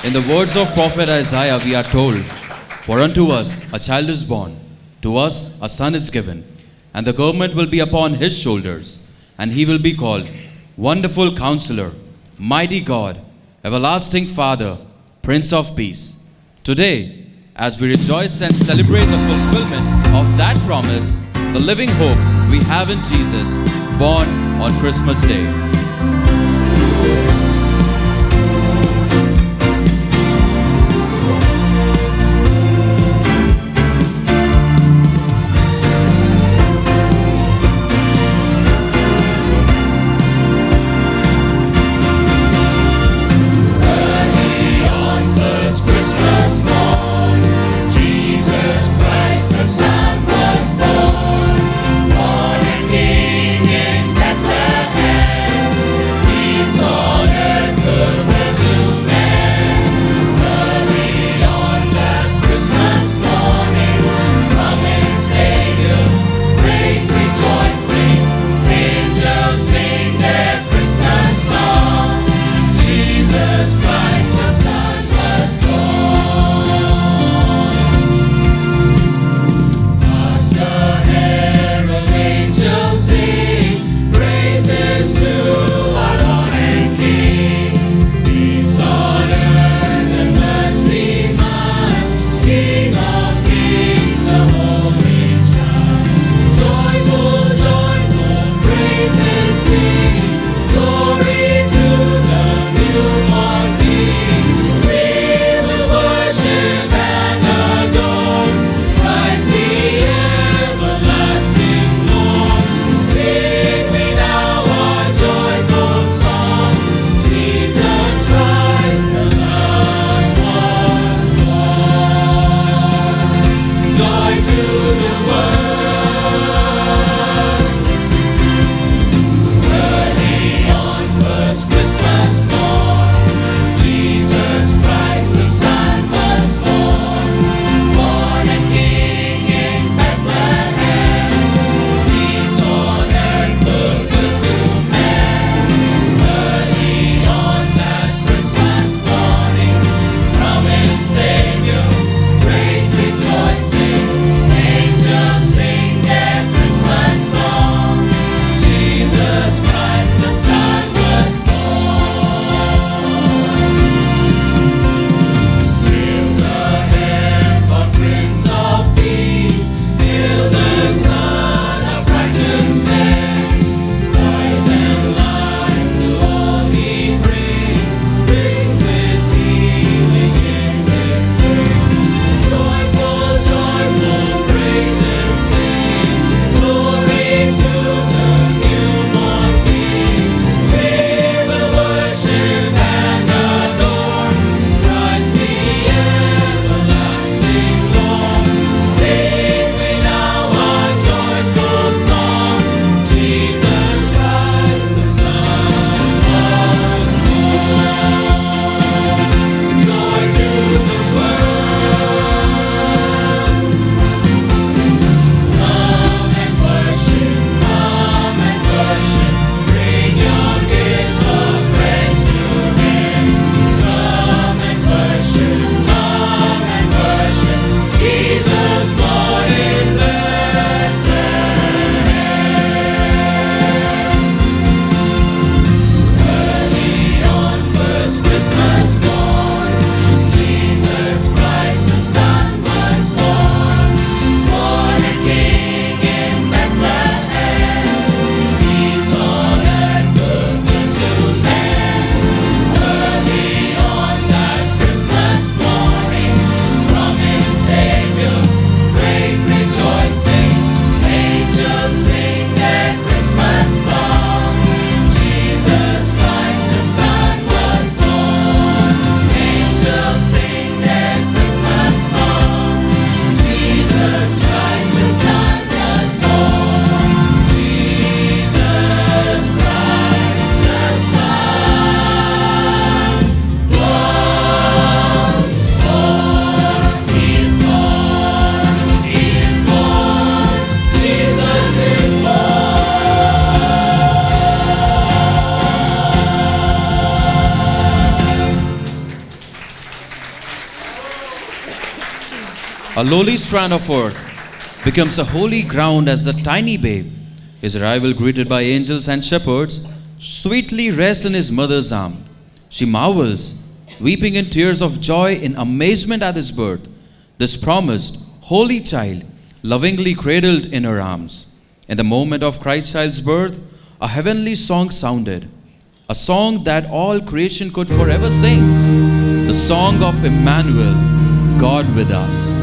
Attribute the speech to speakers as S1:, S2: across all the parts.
S1: In the words of prophet Isaiah, we are told, "For unto us a child is born, to us a son is given, and the government will be upon his shoulders, and he will be called Wonderful Counselor, Mighty God, Everlasting Father, Prince of Peace." Today, as we rejoice and celebrate the fulfillment of that promise, the living hope we have in Jesus, born on Christmas Day.
S2: Born a king in Bethlehem.
S1: A lowly strand of earth becomes a holy ground as the tiny babe, his arrival greeted by angels and shepherds, sweetly rests in his mother's arm. She marvels, weeping in tears of joy in amazement at his birth, this promised holy child, lovingly cradled in her arms. In the moment of Christ child's birth, a heavenly song sounded, a song that all creation could forever sing, the song of Emmanuel, God with us.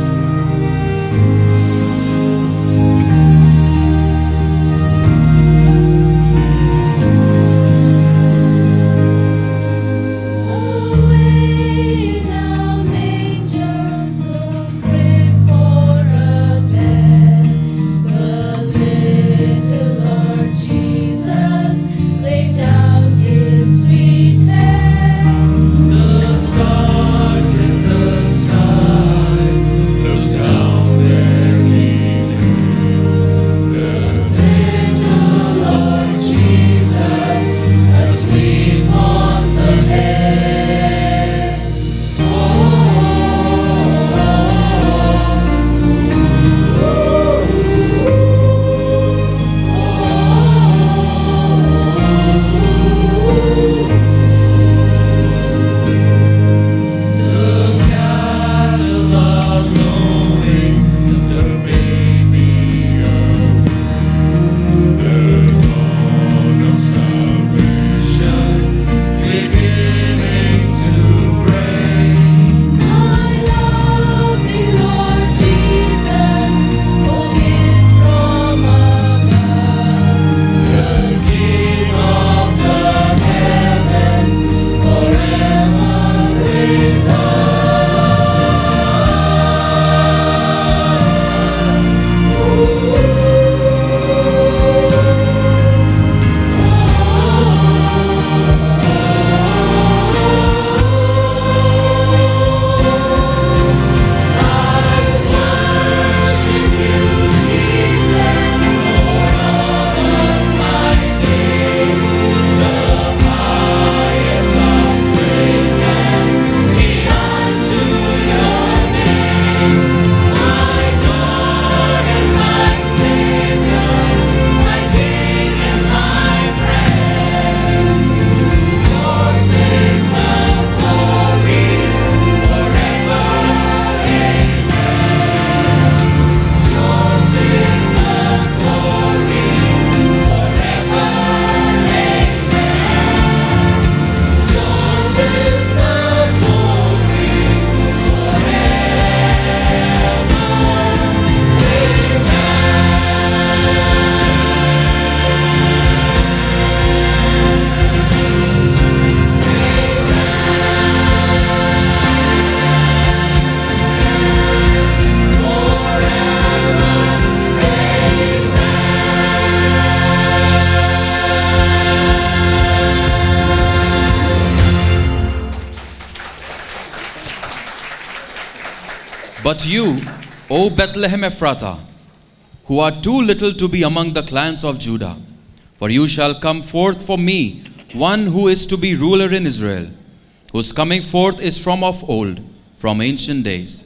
S1: But you, O Bethlehem Ephrathah, who are too little to be among the clans of Judah, for you shall come forth for me one who is to be ruler in Israel, whose coming forth is from of old, from ancient days.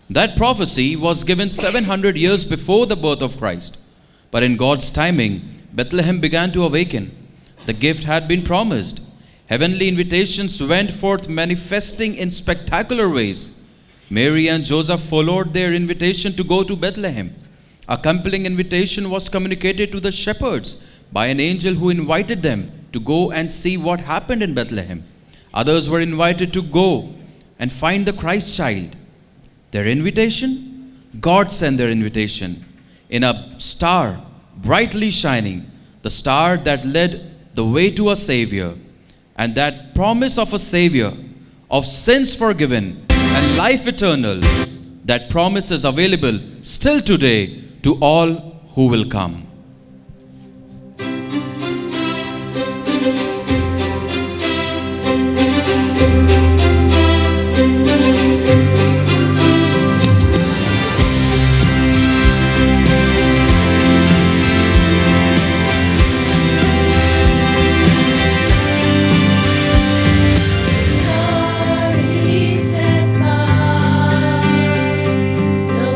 S1: That prophecy was given 700 years before the birth of Christ. But in God's timing, Bethlehem began to awaken. The gift had been promised. Heavenly invitations went forth manifesting in spectacular ways. Mary and Joseph followed their invitation to go to Bethlehem. A compelling invitation was communicated to the shepherds by an angel who invited them to go and see what happened in Bethlehem. Others were invited to go and find the Christ child. Their invitation? God sent their invitation in a star brightly shining, the star that led the way to a Savior. And that promise of a Savior, of sins forgiven and life eternal, that promise is available still today to all who will come.
S2: Starry step by the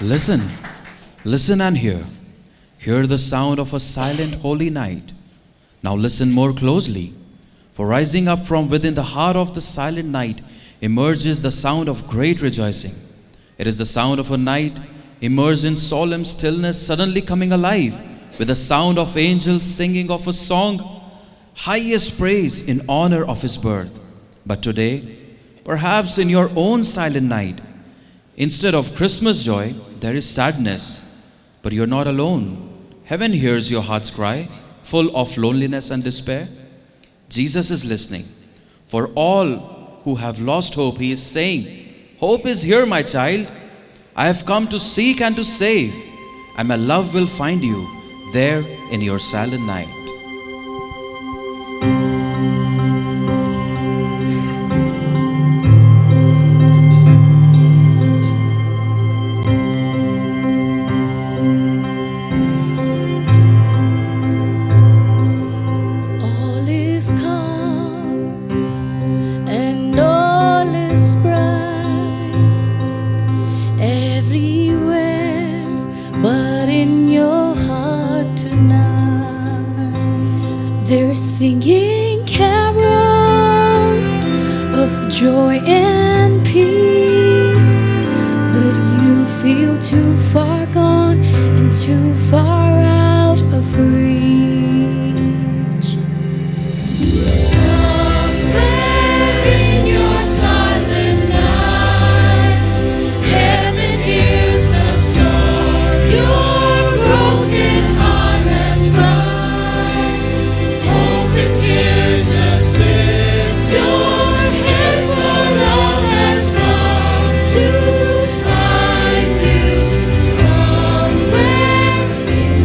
S1: Listen, listen and hear. Hear the sound of a silent holy night. Now listen more closely. For rising up from within the heart of the silent night emerges the sound of great rejoicing. It is the sound of a night immersed in solemn stillness, suddenly coming alive with the sound of angels singing of a song, highest praise in honor of his birth. But today, perhaps in your own silent night, instead of Christmas joy, there is sadness. But you're not alone. Heaven hears your heart's cry, full of loneliness and despair. Jesus is listening. For all who have lost hope, he is saying, hope is here, my child. I have come to seek and to save, and my love will find you there in your silent night.
S2: All is calm and all is bright everywhere, but in your heart tonight. They're singing carols of joy and peace, but you feel too far gone and too far out of reach. Somewhere in your silent night, heaven hears the song your broken heart has cried. Hope is here, just lift your head, for love has come to find you. Somewhere in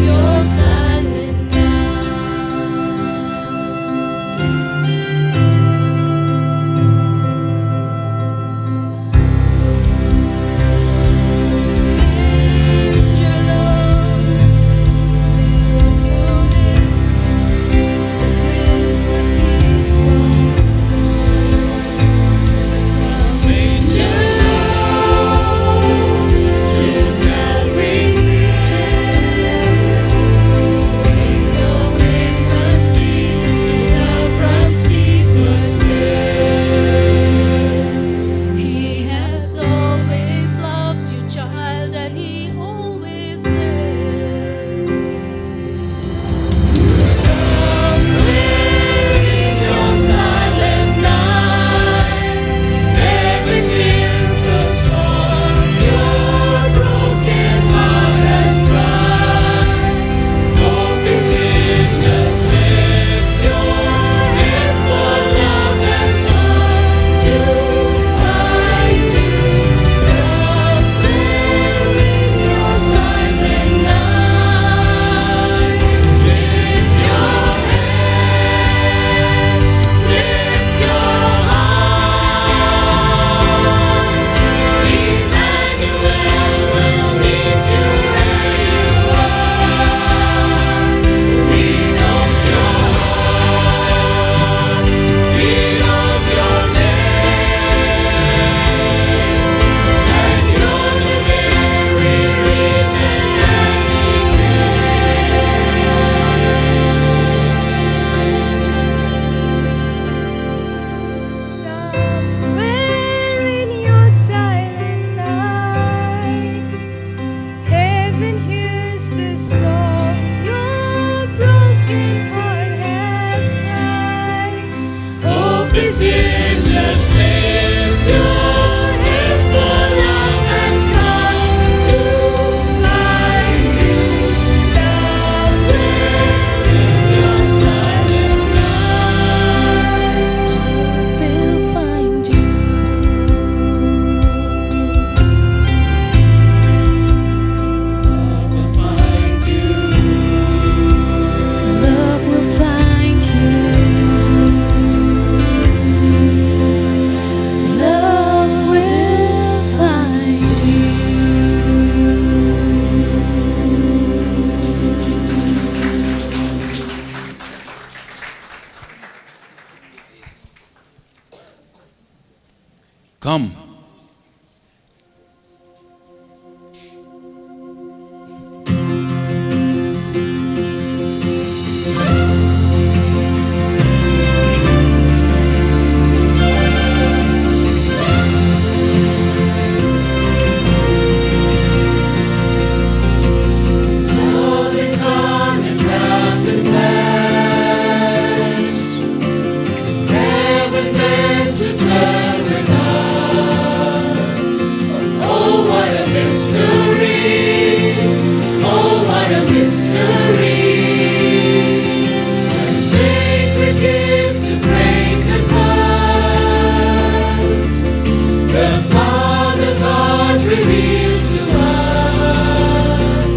S2: Lord revealed to us.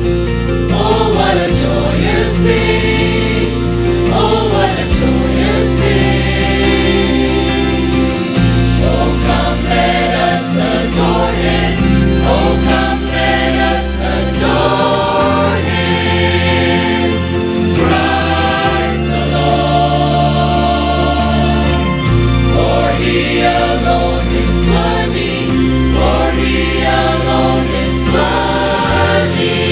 S2: Oh, what a joyous thing! Oh, what a joyous thing! Oh, come, let us adore Him. Oh, come, let us adore Him. Christ the Lord. For He alone is worthy. For He alone is worthy.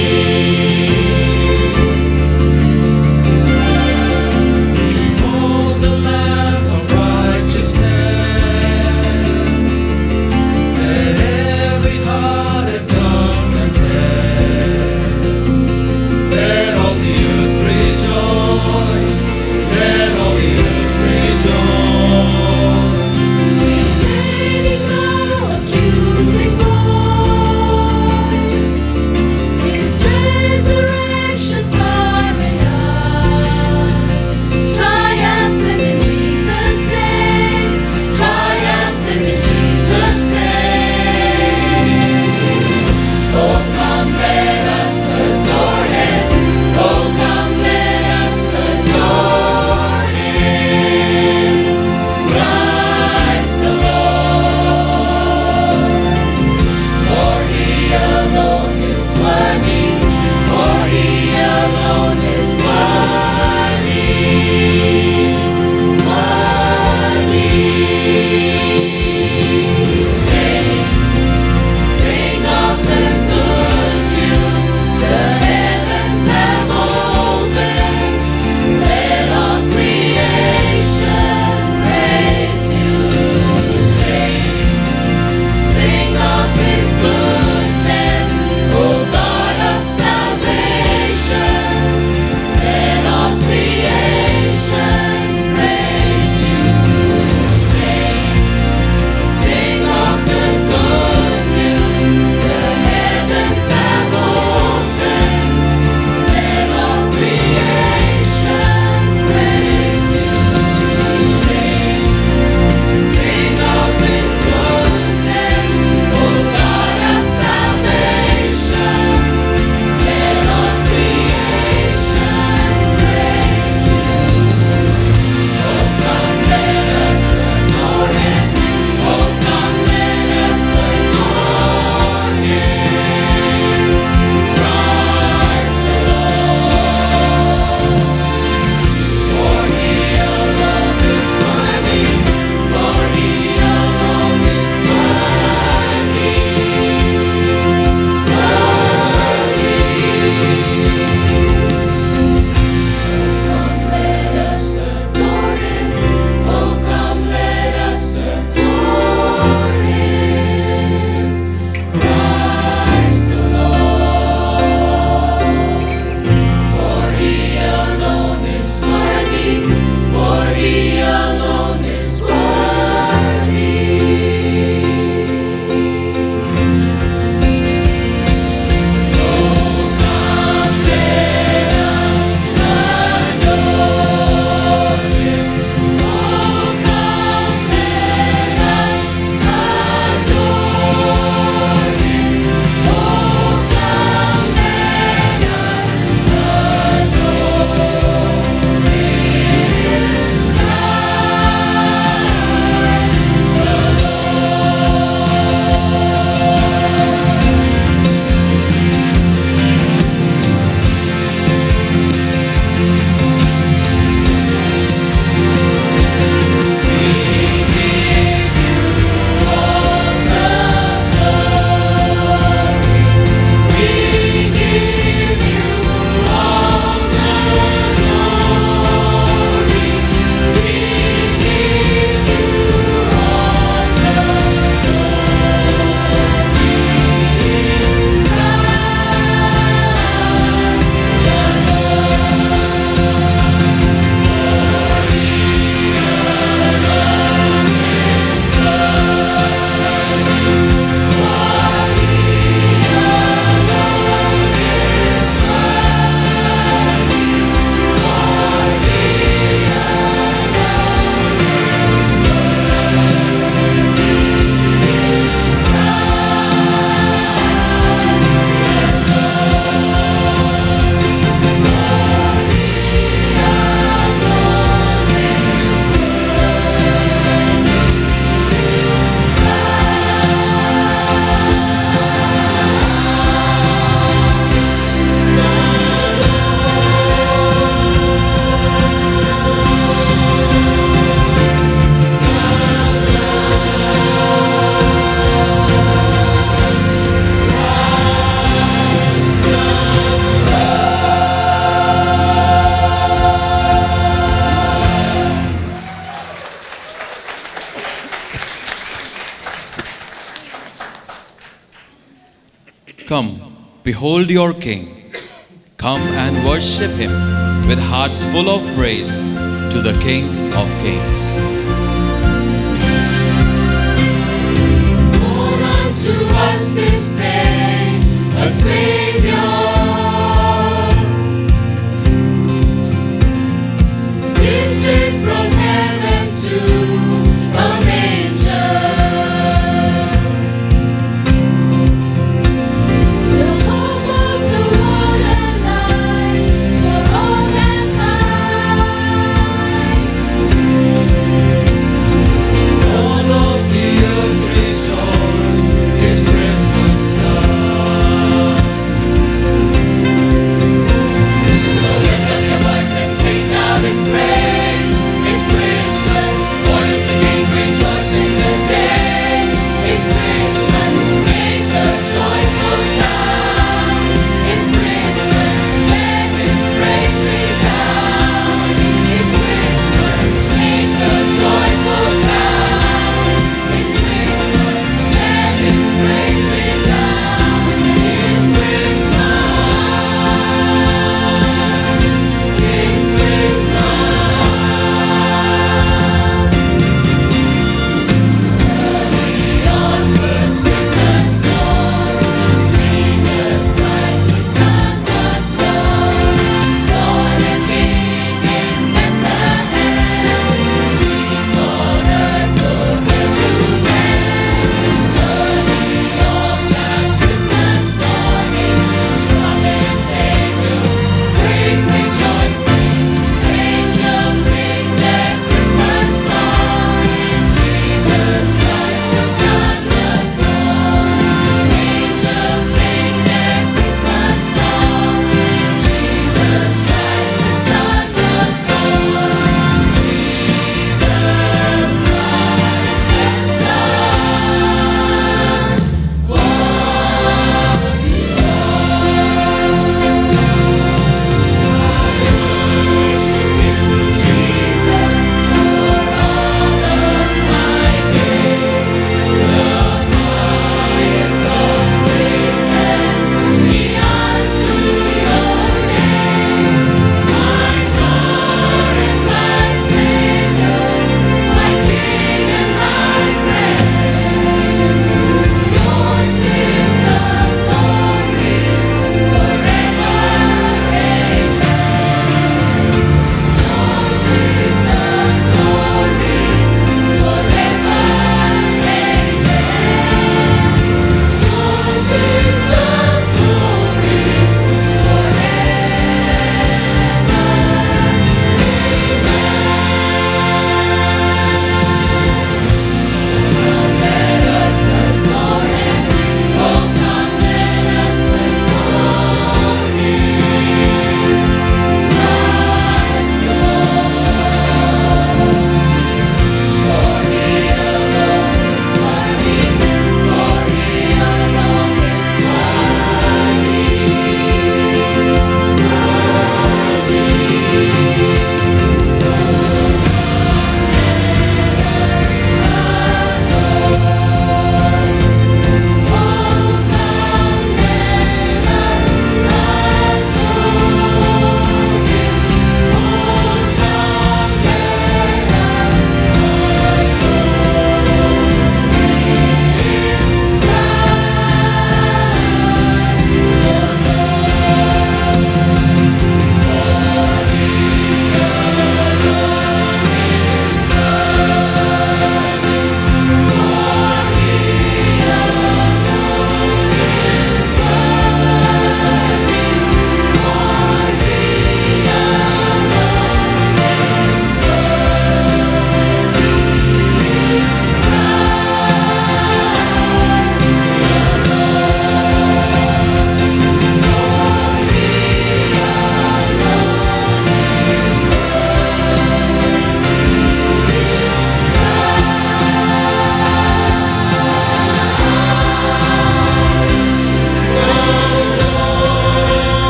S1: Come, behold your King. Come and worship him with hearts full of praise to the King of Kings.